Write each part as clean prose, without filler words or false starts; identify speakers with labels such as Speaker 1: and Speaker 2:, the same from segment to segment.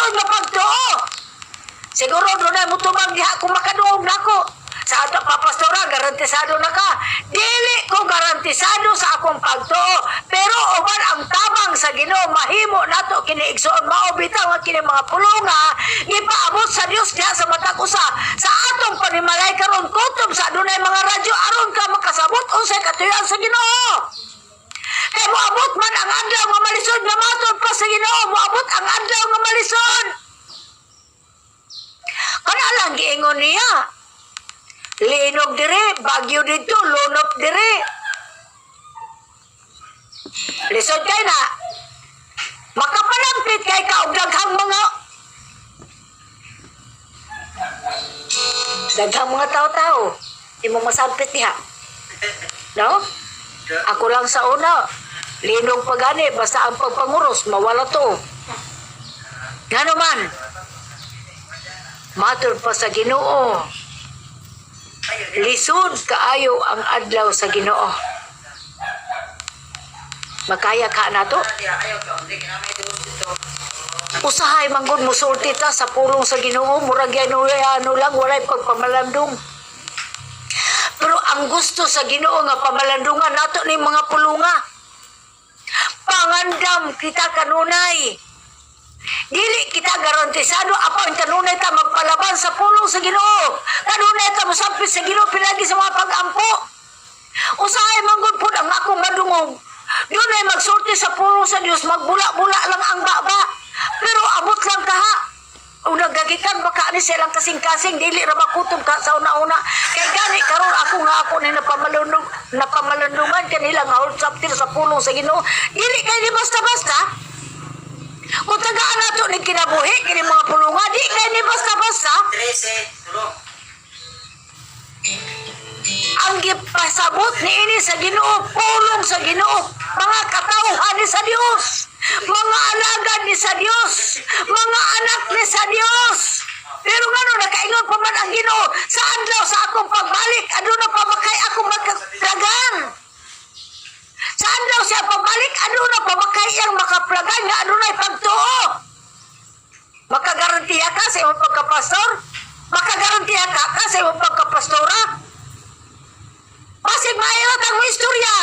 Speaker 1: lisod na pagtuo. Siguro doon ay mutubag diha kung makaduog na ako. Sa ato papastora, garantisado na ka. Dili ko garantisado sa akong pagtuo. Pero uban ang tabang sa Ginoo mahimo nato kini igsoon mao bitaw nga kini mga pulonga ipaabot sa Dios diha sa matag usa. Sa atong panimalay karon kutob sa adunay mga radyo aron ka makasabot unsay katuyan sa Ginoo. Kay moabot man ang adlaw nga malisod nga matod pa sa Ginoo, moabot ang adlaw nga malisod. Kana lang giingon niya. Linog dire, bagyo dito, lunop dire. Lisod kay na. Makapalampit kay ka og daghang mga tao-tao. Di mo masampit diha. No? Ako lang sa una. Linog pa gani, basta ang pagpanguros, mawala to. Ngano man? Matur pa sa Ginoo. Lisod kaayo ang adlaw sa Ginoo. Makaya ka na to? Usahay manggod mo sulti ta sa pulong sa Ginoo, murag ano lang, walay pagpamalandong. Pero ang gusto sa Ginoo nga pamalandungan nato ni mga pulunga. Pangandam kita kanunay. Dili kita garantisado apa ang kanunay ta magpalaban sa pulong sa Ginoo. Kanunay ta mosampit sa Ginoo pinagi sa mga pag-ampo. Usahay manggod pud ang akong madungog. Doon ay magsulti sa pulong sa Dios, magbula-bula lang ang baba. Pero abot lang kaha. O nagagikan baka ni silang kasing-kasing dili ra makutob ka sa una-una. Kay gani karon ako ni napamalandungan kanila nga hold chapter sa pulong sa Ginoo. Dili kay di basta-basta. Kung tagaan nato ni kinabuhi, kini mga pulunga, di kay ni basta-basta. Ang gipasabot ni ini sa Ginoo, pulong sa Ginoo, mga katawhan ni sa Dios, mga alagad ni sa Dios, mga anak ni sa Dios. Pero ngano nakaingon pa man ang Ginoo sa adlaw sa akong pagbalik, aduna pa makay akong magkaplagan. Sa adlaw siya pabalik, aduna pa makay iyang makaplagan nga adunay pagtuo. Makagarantiya ka sa imong pagkapastor? Makagarantiya ka sa imong pagkapastora? Basig maayot ang istorya.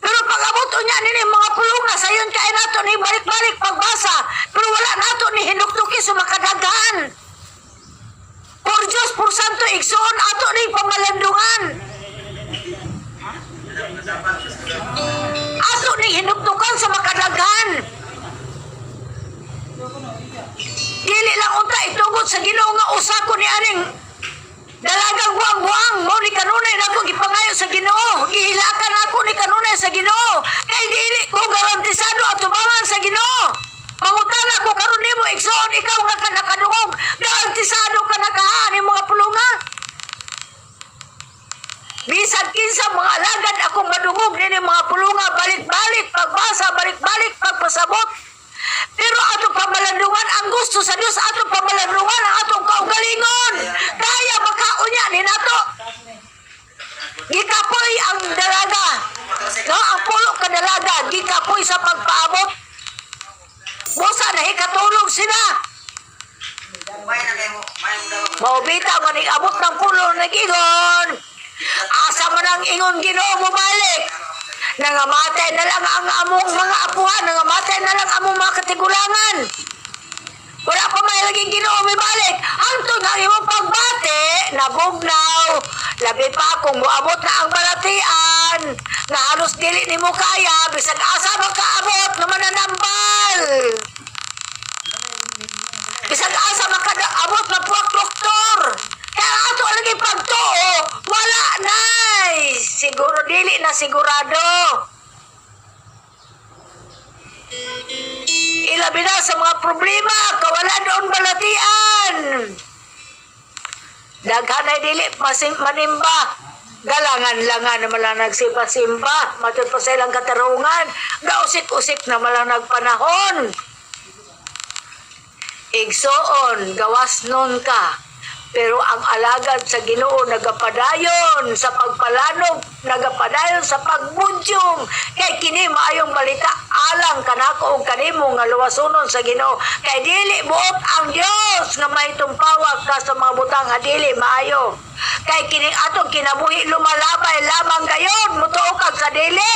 Speaker 1: Pero pag-abot niya nini mga pulunga, sayon kay nato ni balik-balik pagbasa. Pero wala nato ni hinuktuki sa makadaghan. Por Diyos, por Santo, igsoon ato ni pamalandungan. Ato ni hinuktukan sa makadaghan. Dili lang unta itugot sa Ginoo nga usa ko ni aning dalagang buang-buang mo ni kanunay nako gipangayo sa Ginoo, gihilakan ako ni kanunay sa Ginoo. Kay dili ko garantisado at tubangan sa Ginoo. Mangutana ko karon nimo igsoon ikaw nga kanakadungog, garantisado ka na kaha ni mga pulunga. Bisag kinsa mga alagad akong madungog nini mga pulunga, balik-balik pagbasa, balik-balik pagpasabot. Pero atong pamalandungan ang gusto sa Dios, atong pamalandungan ang atong kaugalingon. Kaya makaunya ni nato. Gikapoy ang dalaga. No, ang pulo ka dalaga, gikapoy sa pagpaabot. Busa na hikatulog sila. Maubita man abot ng pulo nag-ingon. Asa man ang ingon Ginoo mo balik. Nangamatay na lang ang among mga apuhan, nangamatay na lang among mga katigulangan. Wala pa may laging Ginoo may balik. Hantod ang imong pagbati, nabugnaw. Labi pa kung muabot na ang balatian, na halos dili ni mo kaya, bisag asa makaabot na mananambal. Bisag asa makaabot na puwak doktor. Kaya ato lagi pagtuo, wala na. Siguro dili na sigurado. Ilabi na sa mga problema, kawala doon balatian. Daghanay dili manimba. Galangan-langan naman lang nagsimba-simba. Matod pa sa ilang katarungan. Gausik-usik naman lang nagpanahon. Igsoon, gawas nun ka. Pero ang alagad sa Ginoo nagapadayon sa pagpalanog, nagapadayon sa pagbudyong. Kay kini maayong balita alang kanako ug kanimo nga luwasonon sa Ginoo. Kay dili buot ang Dios nga may tumpawag ka sa mga butang nga dili maayo. Kay kining atong kinabuhi lumalabay lamang gayon mutuo kag sa dili.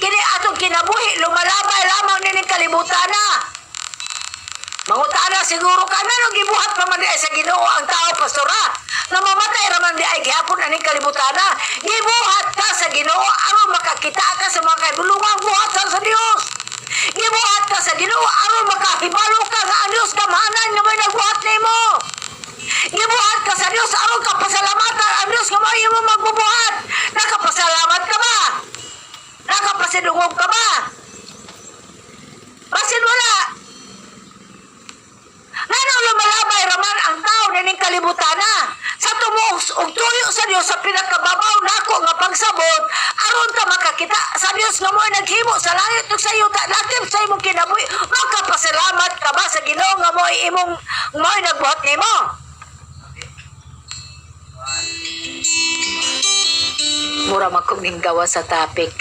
Speaker 1: Kini atong kinabuhi lumalabay lamang ning kalibutan na. Mangutana siguro ka na gibuhat pa man di ay sa Ginoo ang tao pastora. Namamatay raman di ay gihapon aning kalibutana. Gibuhat ka sa Ginoo aron makakita ka sa mga kaibulungang buhat sa Dios. Gibuhat ka sa Ginoo aron makahibalo ka nga ang Dios kamahanan nga may nagbuhat nimo. Gibuhat ka sa Dios aron ka pasalamatan ang Dios nga may imo magbubuhat. Nakapasalamat ka ba? Nakapasidungog ka ba? Basin wala. Ngano lumalabay raman ang tao ning kalibutana sa tumos ug tuyo sa Dios sa pinakababaw nako nga pagsabot aron ta makakita sa Dios nga mo'y naghimo sa langit ug sa yuta lakip sa imong kinabuhi. Makapasalamat ka ba sa Ginoo nga mo'y nagbuhat nimo? Mura magkuming gawa sa topic.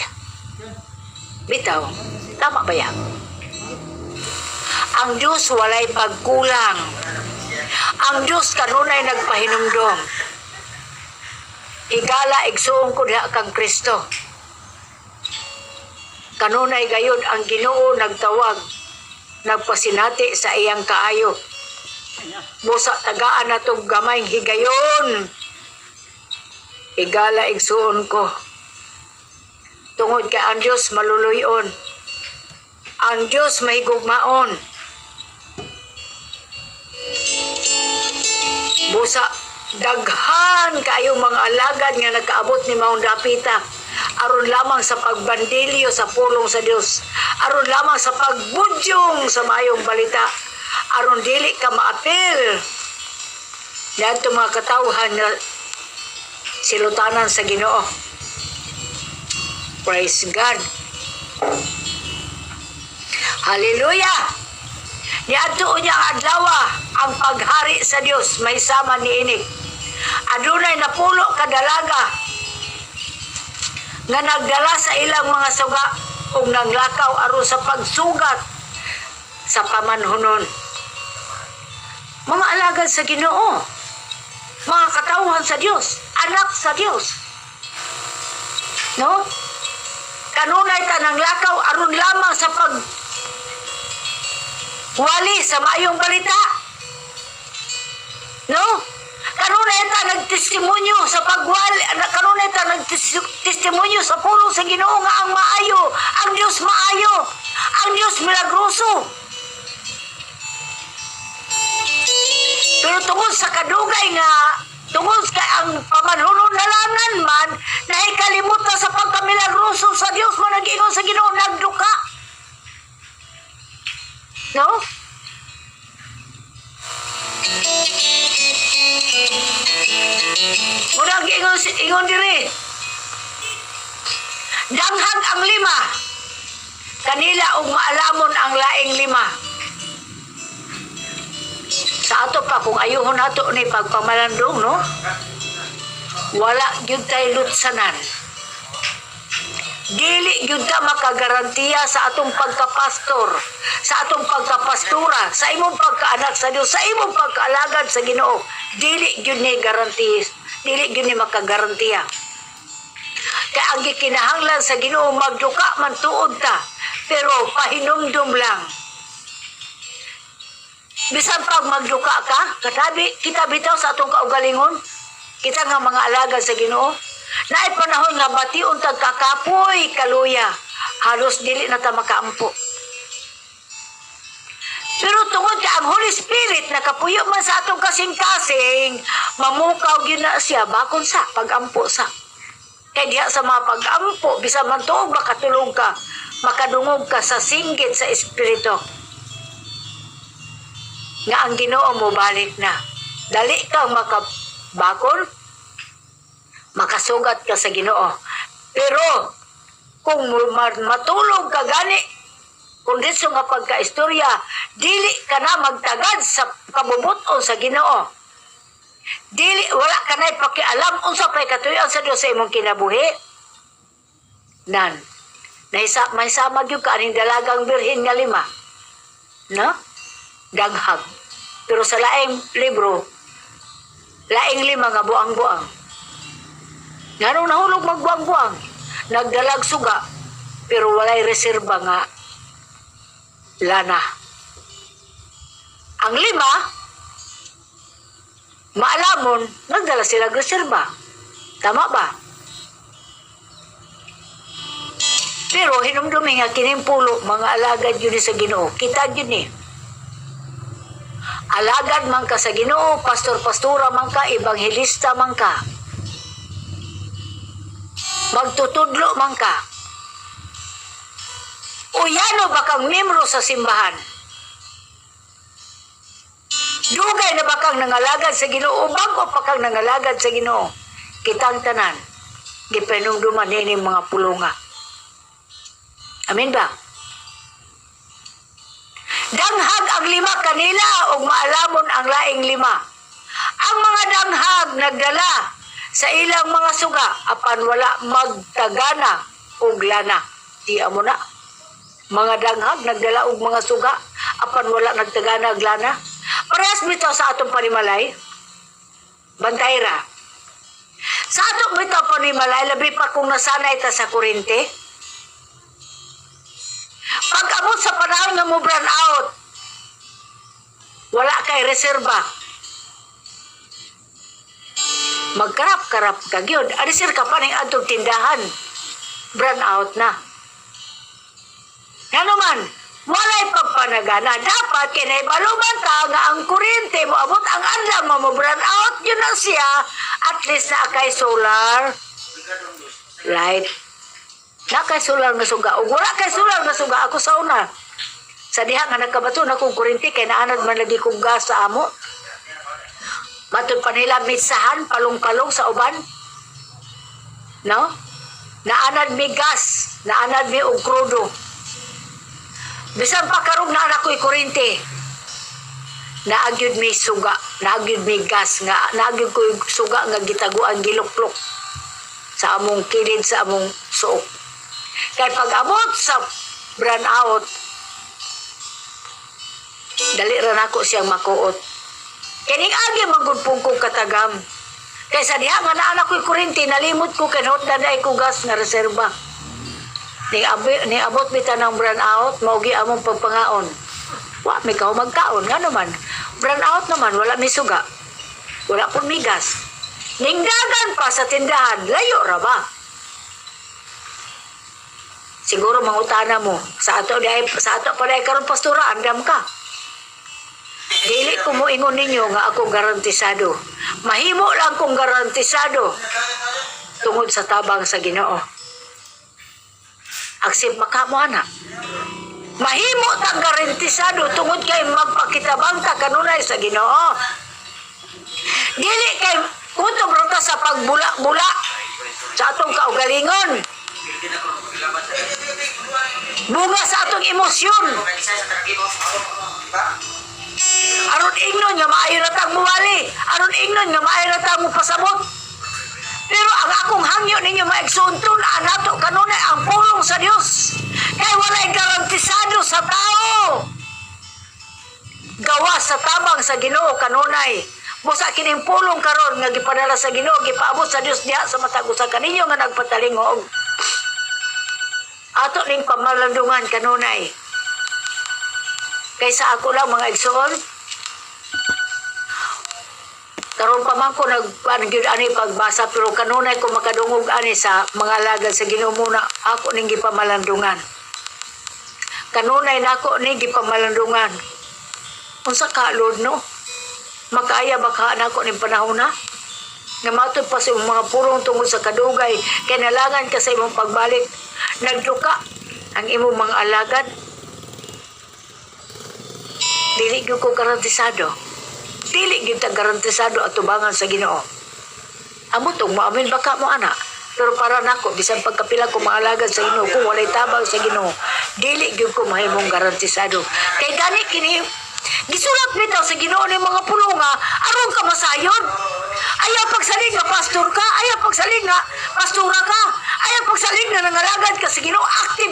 Speaker 1: Bitaw, tama ba yan? Ang Diyos walay pagkulang. Ang Diyos kanunay nagpahinumdom. Igala igsuon ko diha kang Kristo. Kanunay gayud ang Ginoo nagtawag, nagpasinati sa iyang kaayo. Busa tagaan natong gamayng higayon. Igala igsuon ko. Tungod kay ang Diyos maluluyon. Ang Diyos mahigugmaon. Busa daghan kayo mga alagad nga nagkaabot ni Maong Dapita aron lamang sa pagbandilyo sa pulong sa Dios, aron lamang sa pagbudyong sa mayong balita, aron dili ka maapil dadto mga katawhan nga silutanan sa Ginoo. Praise God. Hallelujah. Niadto niya ang adlaw ang paghari sa Dios may sama niini. Adunay napulo ka dalaga nga nagdala sa ilang mga suga ug nanglakaw aron sa pagsugat sa pamanhunon. Mga alagad sa Ginoo, mga katawhan sa Dios, anak sa Dios. No? Kanunay ta nanglakaw aron lamang sa wali sa maayong balita. No? Kanunay ta nagtestimonyo sa pagwali, kanunay ta nagtestimonyo sa pulong sa Ginoo nga ang maayo, ang Dios maayo, ang Dios milagroso. Pero tungod sa kadugay nga, tungod kay ang pamanhunon nalangan man, nahikalimutan sa pagkamilagroso sa Dios man nag-ingon sa Ginoo, nagduka. No? Murag ingon diri. Danghag ang 5. Kanila og maalamon ang laing 5. Sa ato pa kung ayuhon nato ni pagpamalandong, no? Wala gyud tay lutsanan. Dili gyud ta makagarantiya sa atong pagkapastor, sa atong pagkapastura, sa imong pagkaanak sa Dios, sa imong pagkaalagad sa Ginoo. Dili gyud ni garanti, dili gyud ni makagarantiya. Kaya ang gikinahanglan sa Ginoo magduka man tuod ta, pero pahinumdum lang. Bisan pag magduka ka, katabi kita bitaw sa atong kaugalingon, kita nga mga alagad sa Ginoo. Naay panahon nga bation tag kakapoy kaluya, halos dili na ta makaampo. Pero tungod kay ang Holy Spirit nakapuyo man sa atong kasing-kasing, mamukaw gyud na siya bakon sa pagampo sa. Kay diha sa mga pagampo bisan man tuog makatulog ka, makadungog ka sa singgit sa espiritu. Nga ang Ginoo mo balik na. Dali kang makabakon, makasugat ka sa Ginoo. Pero kung matulog ka gani kondisyon nga pagkaistorya, dili ka na magtagad sa kabubuton sa Ginoo. Dili wala kanay pakialam unsa pay katuyon sa Dios sa imong kinabuhi. Nan. May sama gyud ka aning dalagang birhen nga 5. No? Daghag. Pero sa laing libro, laing 5 nga buang-buang. Nganong nahulog magbuang-buang? Nagdalag suga, pero walay reserba nga lana. Ang 5, maalamon, nagdala sila reserba. Tama ba? Pero hinumdumi nga kinimpulo, mga alagad yun sa Ginoo. Kita yun eh. Alagad man ka sa Ginoo, pastor-pastora man ka, ebanghelista man ka. Magtutudlo man ka. O yano ba kang membro sa simbahan? Dugay na ba kang nangalagad sa Ginoo? Bago pa kang nangalagad sa Ginoo? Kitang tanan, gipenungduman nini mga pulunga. Amin ba? Danghag ang 5 kanila o maalamon ang laing 5. Ang mga danghag nagdala sa ilang mga suga apan wala magtagana og lana. Di amo na. Mga danghag nagdala og mga suga apan wala nagtagana og lana. Parehas bitaw sa atong panimalay. Bantay ra. Sa atong bitaw panimalay labi pa kung nasanay ta sa kurente. Pag-abot sa panahon nga mo brand out, wala kay reserba. Magkarap-karap ka gyud. Arisir ka pa ning adtong tindahan. Brand out na. Nga naman, walay pagpanagana. Dapat kinaibaluman ka nga ang kuryente mo abot ang adlaw mo brand out yun na siya. At least na kay solar light. Na kay solar nga suga. O wala kay solar nga suga ako sa una. Sa diha nga nagkabato na kong kuryente kay naanad man lagi kong gas sa amo. Matod pa nila mitsahan, palong-palong sa uban. No? Naanad mi gas, naanad mi og krudo. Bisan pa karong na anak ko'y kuryente. Naagyod mi suga, naagyod mi gas, nga naagyod ko'y suga nga gitaguan giluklok sa among kilid, sa among suok. Kay pag-abot sa brand out, dali ra nako siyang makuot. Kining agi magudpong kong katagam. Kaysa diha nga naanak ko'y kuryente, nalimot ko kanot daday ko gas nga reserba. Ni abot bita ng brand out, maugi among pagpangaon. Wa, may kao magkaon. Nga naman, brand out naman, wala may suga. Wala pong may gas. Ningdagan pa sa tindahan, layo ra ba? Siguro mangutana mo, sa ato pa dahil karon pastora, andam ka. Dili ko mo ingon ninyo nga ako garantisado. Mahimo lang kong garantisado tungod sa tabang sa Ginoo. Aksip makamo ana. Mahimo tang garantisado tungod kay magpakitabang ka kanunay sa Ginoo. Dili kay kutob ra sa pagbula-bula sa atong kaugalingon. Bunga sa atong emosyon. Aron ingnon nga maayo na tang muwali. Aron ingnon nga maayo na tang mupasabot. Pero ang akong hangyo ninyo maigsunton na nato kanunay ang pulong sa Dios. Kay walay garantisado sa tao. Gawa sa tabang sa Ginoo kanunay. Busa kining pulong karon nga gipadala sa Ginoo gipaabot sa Dios diha sa matag usa kaninyo nga nagpatalingog. Ato ning pamalandungan kanunay. Kaysa ako lang mga igsoon, karon pa man ko nagpangyud ani pagbasa pero kanunay ko makadungog ani sa mga alagad sa Ginoo muna ako ning gipamalandungan. Kanunay nako ning gipamalandungan. Unsa ka Lord no? Makaya baka nako ning panahon na? Nga matod pa sa mga purong tungod sa kadugay kinalangan ka sa imong pagbalik. Nagduka ang imong mga alagad. Dili gyud ko garantisado. Dili gyud ta garantisado at tubangan sa Ginoo. Amo tong maamin baka mo ana. Pero para nako bisan pagkapila ko maalagad sa Ginoo kung walay tabang sa Ginoo, dili gyud ko mahimong garantisado. Kay gani kini gisulat bitaw sa Ginoo ni mga pulunga aron ka masayod. Ayaw pagsalig na pastor ka, ayaw pagsalig na pastora ka, ayaw pagsalig na nangalagad ka sa Ginoo, active